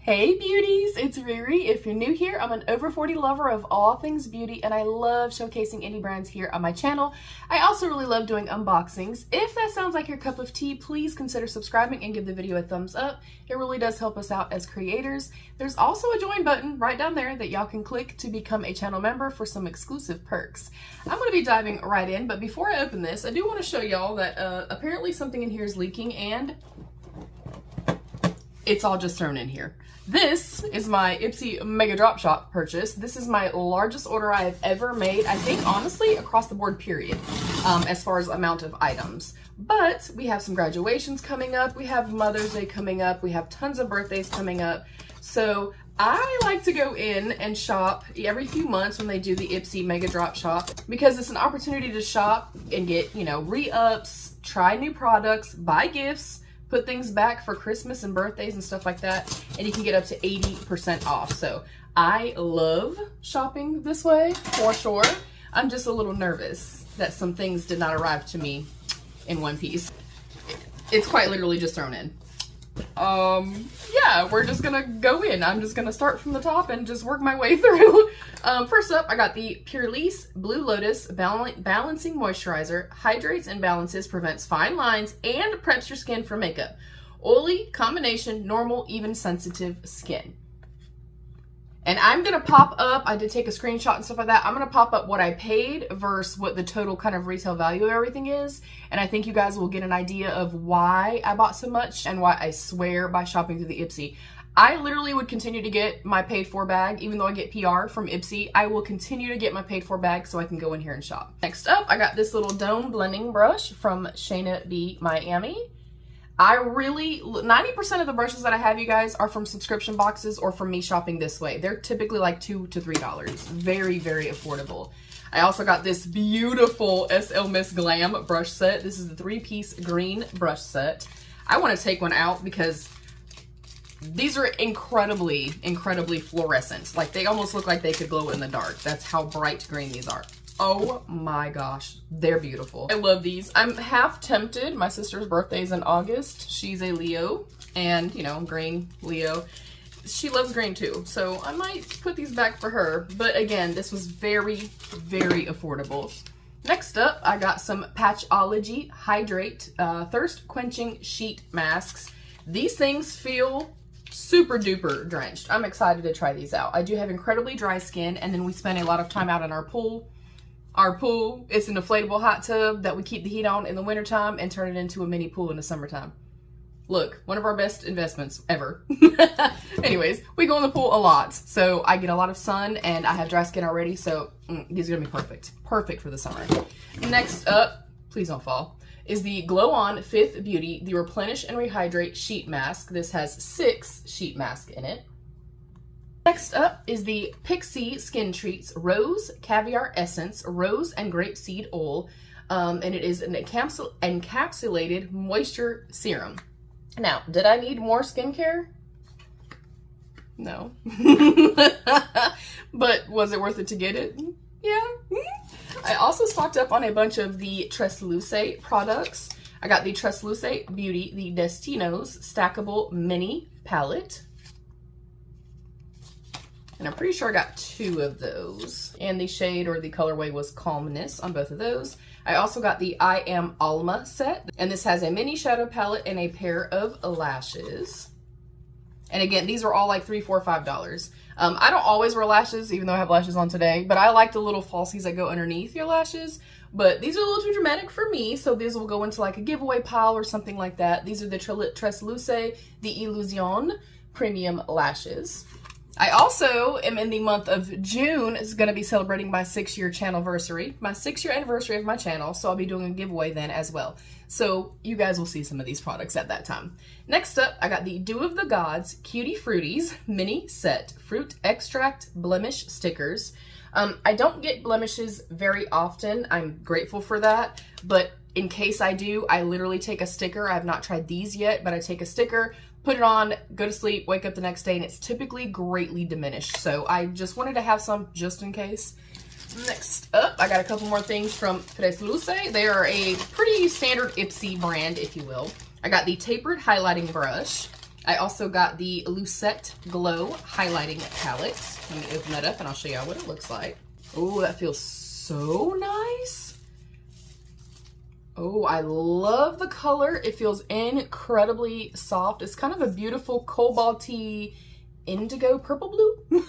Hey beauties, it's Riri. If you're new here, I'm an over 40 lover of all things beauty and I love showcasing indie brands here on my channel. I also really love doing unboxings. If that sounds like your cup of tea, please consider subscribing and give the video a thumbs up. It really does help us out as creators. There's also a join button right down there that y'all can click to become a channel member for some exclusive perks. I'm going to be diving right in, but before I open this, I do want to show y'all that apparently something in here is leaking and it's all just thrown in here. This is my Ipsy Mega Drop Shop purchase. This is my largest order I have ever made, I think honestly across the board period, as far as amount of items. But we have some graduations coming up, we have Mother's Day coming up, we have tons of birthdays coming up. So I like to go in and shop every few months when they do the Ipsy Mega Drop Shop because it's an opportunity to shop and get, you know, re-ups, try new products, buy gifts, put things back for Christmas and birthdays and stuff like that, and you can get up to 80% off. So I love shopping this way for sure. I'm just a little nervous that some things did not arrive to me in one piece. It's quite literally just thrown in. Yeah, we're just gonna go in. I'm just gonna start from the top and just work my way through. First up, I got the Purlisse Blue Lotus Balancing Moisturizer. Hydrates and balances, prevents fine lines, and preps your skin for makeup. Oily, combination, normal, even sensitive skin. And I'm gonna pop up, I did take a screenshot and stuff like that. I'm gonna pop up what I paid versus what the total kind of retail value of everything is. And I think you guys will get an idea of why I bought so much and why I swear by shopping through the Ipsy. I literally would continue to get my paid for bag, even though I get PR from Ipsy. I will continue to get my paid for bag so I can go in here and shop. Next up, I got this little dome blending brush from Shayna B. Miami. I really, 90% of the brushes that I have, you guys, are from subscription boxes or from me shopping this way. They're typically like $2 to $3. Very, very affordable. I also got this beautiful SL Miss Glam brush set. This is the 3-piece green brush set. I want to take one out because these are incredibly, incredibly fluorescent. Like they almost look like they could glow in the dark. That's how bright green these are. Oh my gosh, they're beautiful. I love these. I'm half tempted. My sister's birthday is in August. She's a Leo and, you know, green Leo. She loves green too, so I might put these back for her. But again, this was very, very affordable. Next up, I got some Patchology Hydrate Thirst Quenching Sheet Masks. These things feel super duper drenched. I'm excited to try these out. I do have incredibly dry skin, and then we spend a lot of time out in our pool. Our pool, it's an inflatable hot tub that we keep the heat on in the wintertime and turn it into a mini pool in the summertime. Look, one of our best investments ever. Anyways, we go in the pool a lot, so I get a lot of sun and I have dry skin already, so these are gonna be perfect. Perfect for the summer. Next up, please don't fall, is the Glow On Fifth Beauty, the Replenish and Rehydrate Sheet Mask. This has 6 sheet masks in it. Next up is the Pixi Skin Treats Rose Caviar Essence Rose and Grapeseed Oil, and it is an encapsulated moisture serum. Now, did I need more skincare? No. But was it worth it to get it? Yeah. I also stocked up on a bunch of the Transluce products. I got the Transluce Beauty, the Destinos Stackable Mini Palette. And I'm pretty sure I got 2 of those. And the shade or the colorway was Calmness on both of those. I also got the I Am Alma set. And this has a mini shadow palette and a pair of lashes. And again, these are all like $3, $4, $5. I don't always wear lashes, even though I have lashes on today. But I like the little falsies that go underneath your lashes. But these are a little too dramatic for me. So these will go into like a giveaway pile or something like that. These are the Transluce the Illusion Premium Lashes. I also am in the month of June is going to be celebrating my 6-year channelversary, my 6-year anniversary of my channel, so I'll be doing a giveaway then as well. So you guys will see some of these products at that time. Next up, I got the Dew of the Gods Cutie Fruities Mini Set Fruit Extract Blemish Stickers. I don't get blemishes very often. I'm grateful for that, but in case I do, I literally take a sticker. I have not tried these yet, but I take a sticker, put it on, go to sleep, wake up the next day, and it's typically greatly diminished. So I just wanted to have some just in case. Next up, I got a couple more things from Transluce. They are a pretty standard Ipsy brand, if you will. I got the Tapered Highlighting Brush. I also got the Lucette Glow Highlighting Palette. Let me open that up and I'll show y'all what it looks like. Oh, that feels so nice. Oh, I love the color. It feels incredibly soft. It's kind of a beautiful cobalty indigo purple blue.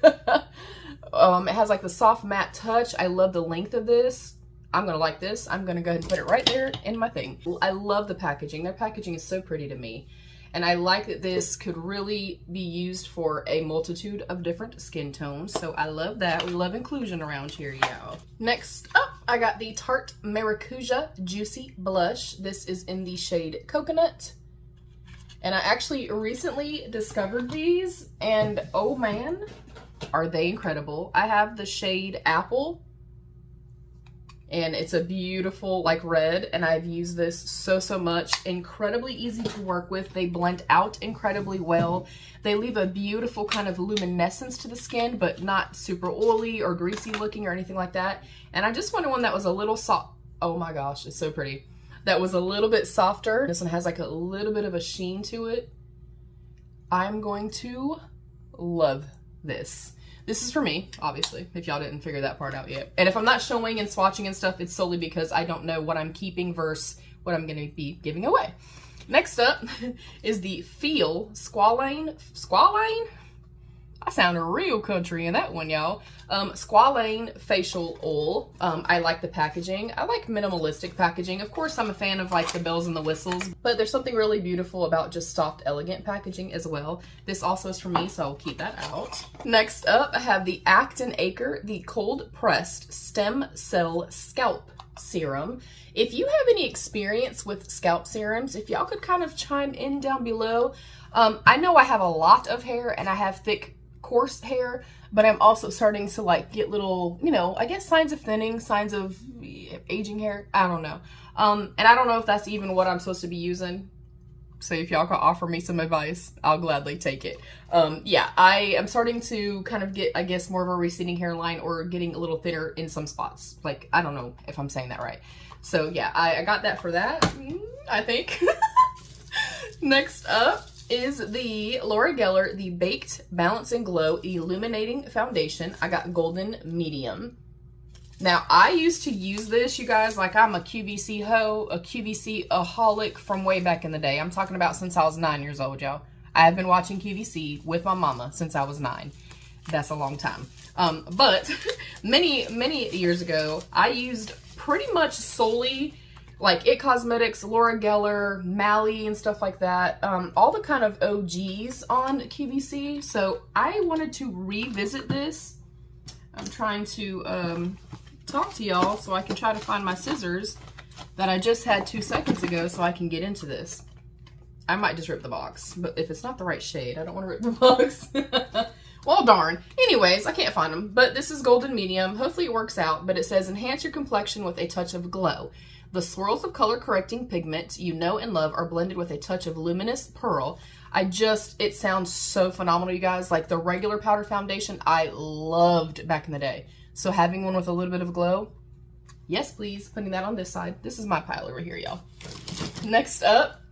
It has like the soft matte touch. I love the length of this. I'm gonna like this. I'm gonna go ahead and put it right there in my thing. I love the packaging. Their packaging is so pretty to me. And I like that this could really be used for a multitude of different skin tones. So I love that. We love inclusion around here, y'all. Next up, I got the Tarte Maracuja Juicy Blush. This is in the shade Coconut. And I actually recently discovered these, and oh man, are they incredible. I have the shade Apple, and it's a beautiful like red, and I've used this so much. Incredibly easy to work with. They blend out incredibly well. They leave a beautiful kind of luminescence to the skin, but not super oily or greasy looking or anything like that. And I just wanted one that was a little soft. Oh my gosh, it's so pretty. That was a little bit softer. This one has like a little bit of a sheen to it. I'm going to love this. This is for me, obviously, if y'all didn't figure that part out yet. And if I'm not showing and swatching and stuff, it's solely because I don't know what I'm keeping versus what I'm going to be giving away. Next up is the Feel Squalane. I sound real country in that one, y'all. Squalane Facial Oil. I like the packaging. I like minimalistic packaging. Of course, I'm a fan of like the bells and the whistles, but there's something really beautiful about just soft, elegant packaging as well. This also is for me, so I'll keep that out. Next up, I have the Acton Acre, the Cold Pressed Stem Cell Scalp Serum. If you have any experience with scalp serums, if y'all could kind of chime in down below. I know I have a lot of hair and I have thick, coarse hair, but I'm also starting to like get little, you know, I guess signs of thinning, signs of aging hair. I don't know. And I don't know if that's even what I'm supposed to be using. So if y'all could offer me some advice, I'll gladly take it. Yeah, I am starting to kind of get, I guess, more of a receding hairline or getting a little thinner in some spots. Like, I don't know if I'm saying that right. So yeah, I got that for that, I think. Next up is the Laura Geller, the Baked Balance and Glow Illuminating Foundation. I got Golden Medium. Now, I used to use this, you guys, like I'm a QVC hoe, a QVC-aholic from way back in the day. I'm talking about since I was 9 years old, y'all. I have been watching QVC with my mama since I was 9. That's a long time. But many years ago, I used pretty much solely like It Cosmetics, Laura Geller, Mally, and stuff like that. All the kind of OGs on QVC. So I wanted to revisit this. I'm trying to talk to y'all so I can try to find my scissors that I just had 2 seconds ago so I can get into this. I might just rip the box, but if it's not the right shade, I don't want to rip the box. Well, darn. Anyways, I can't find them, but this is Golden Medium. Hopefully it works out, but it says enhance your complexion with a touch of glow. The swirls of color correcting pigment you know and love are blended with a touch of luminous pearl. It sounds so phenomenal, you guys. Like the regular powder foundation, I loved back in the day. So having one with a little bit of glow, yes, please. Putting that on this side. This is my pile over here, y'all. Next up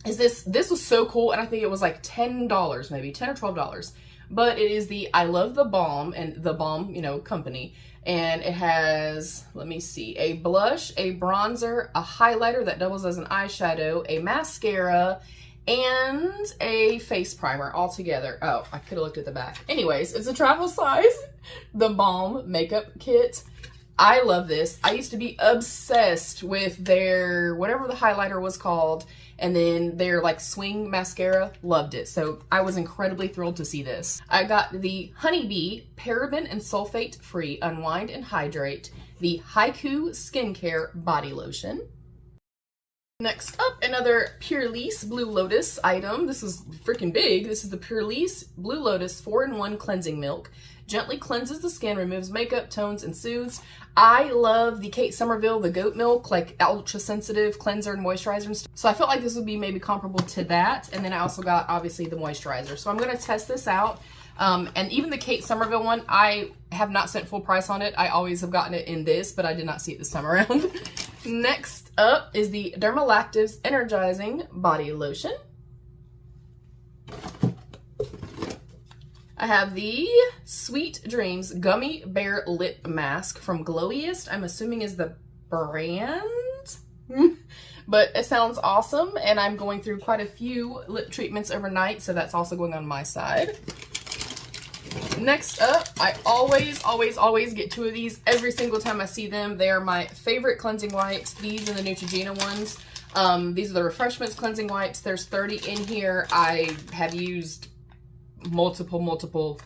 is this. This was so cool, and I think it was like $10, maybe $10 or $12. But it is the I Love the Balm, and the Balm, you know, company. And it has, let me see, a blush, a bronzer, a highlighter that doubles as an eyeshadow, a mascara, and a face primer all together. Oh, I could have looked at the back. Anyways, it's a travel size, the Balm makeup kit. I love this. I used to be obsessed with their, whatever the highlighter was called, and then their like swing mascara. Loved it. So I was incredibly thrilled to see this. I got the Honeybee Paraben and Sulfate Free Unwind and Hydrate, the Haiku Skincare Body Lotion. Next up, another Purlisse Blue Lotus item. This is freaking big. This is the Purlisse Blue Lotus 4-in-1 Cleansing Milk. Gently cleanses the skin, removes makeup, tones, and soothes. I love the Kate Somerville, the goat milk, like ultra sensitive cleanser and moisturizer and stuff. So I felt like this would be maybe comparable to that. And then I also got obviously the moisturizer. So I'm going to test this out. And even the Kate Somerville one, I have not sent full price on it. I always have gotten it in this, but I did not see it this time around. Next up is the Dermalactives Energizing Body Lotion. I have the Sweet Dreams Gummy Bear Lip Mask from Glowiest. I'm assuming is the brand. But it sounds awesome, and I'm going through quite a few lip treatments overnight, so that's also going on my side. Next up, I always get 2 of these every single time I see them. They are my favorite cleansing wipes, these and the Neutrogena ones. These are the Refreshments cleansing wipes. There's 30 in here. I have used multiple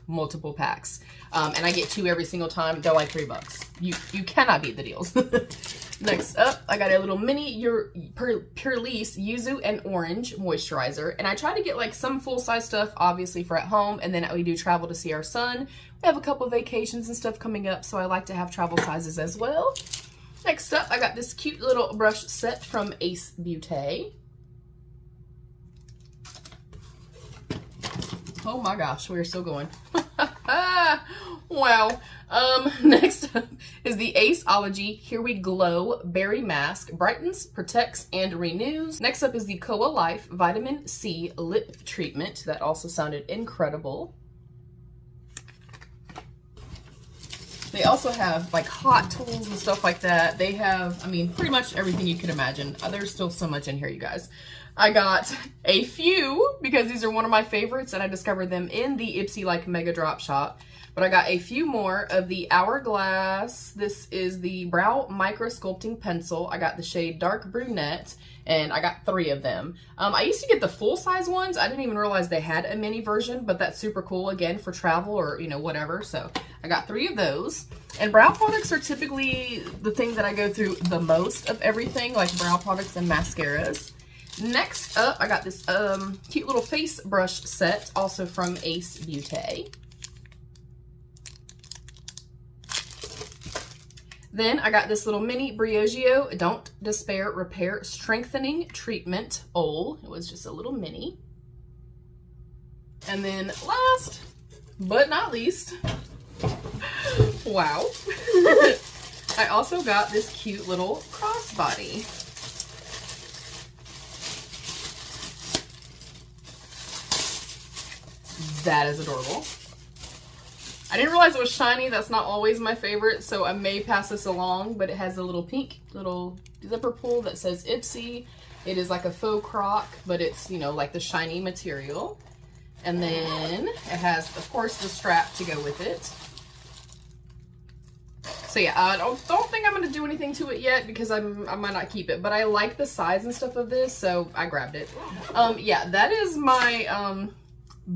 packs. And I get 2 every single time. They're like $3. You cannot beat the deals. Next up, I got a little mini Purlisse Yuzu and Orange moisturizer. And I try to get like some full-size stuff, obviously, for at home. And then we do travel to see our son. We have a couple vacations and stuff coming up, so I like to have travel sizes as well. Next up, I got this cute little brush set from Ace Beauty. Oh my gosh, we're still going. Wow. Next up is the Aceology Here We Glow Berry Mask. Brightens, protects, and renews. Next up is the Koa Life Vitamin C Lip Treatment. That also sounded incredible. They also have like hot tools and stuff like that. They have, I mean, pretty much everything you can imagine. There's still so much in here, you guys. I got a few because these are one of my favorites and I discovered them in the Ipsy like Mega Drop shop. But I got a few more of the Hourglass. This is the Brow Micro Sculpting Pencil. I got the shade Dark Brunette and I got 3 of them. I used to get the full-size ones. I didn't even realize they had a mini version, but that's super cool, again, for travel or, you know, whatever. So I got 3 of those. And brow products are typically the thing that I go through the most of everything, like brow products and mascaras. Next up, I got this cute little face brush set, also from Ace Beauty. Then I got this little mini Briogeo Don't Despair Repair Strengthening Treatment Oil. It was just a little mini. And then last but not least, wow, I also got this cute little crossbody. That is adorable. I didn't realize it was shiny. That's not always my favorite, so I may pass this along, but it has a little pink little zipper pull that says Ipsy. It is like a faux croc, but it's, you know, like the shiny material. And then it has, of course, the strap to go with it. So yeah, I don't think I'm going to do anything to it yet because I might not keep it, but I like the size and stuff of this, so I grabbed it. Yeah, that is my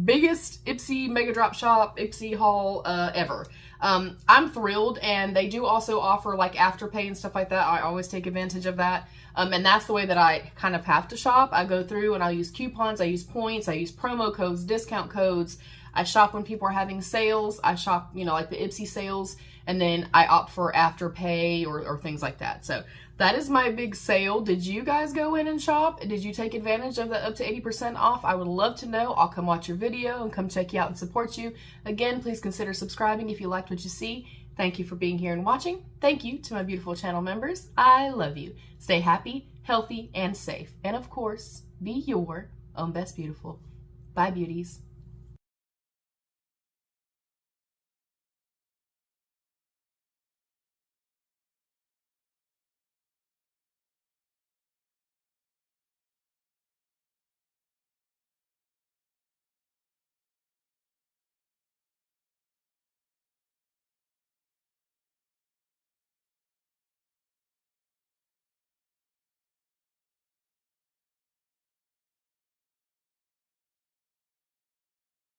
biggest Ipsy Mega Drop Shop Ipsy haul ever. I'm thrilled, and they do also offer like Afterpay and stuff like that. I always take advantage of that. And that's the way that I kind of have to shop. I go through and I'll use coupons, I use points, I use promo codes, discount codes. I shop when people are having sales. I shop, you know, like the Ipsy sales, and then I opt for Afterpay or things like that. So that is my big sale. Did you guys go in and shop? Did you take advantage of the up to 80% off? I would love to know. I'll come watch your video and come check you out and support you. Again, please consider subscribing if you liked what you see. Thank you for being here and watching. Thank you to my beautiful channel members. I love you. Stay happy, healthy, and safe. And of course, be your own best beautiful. Bye, beauties.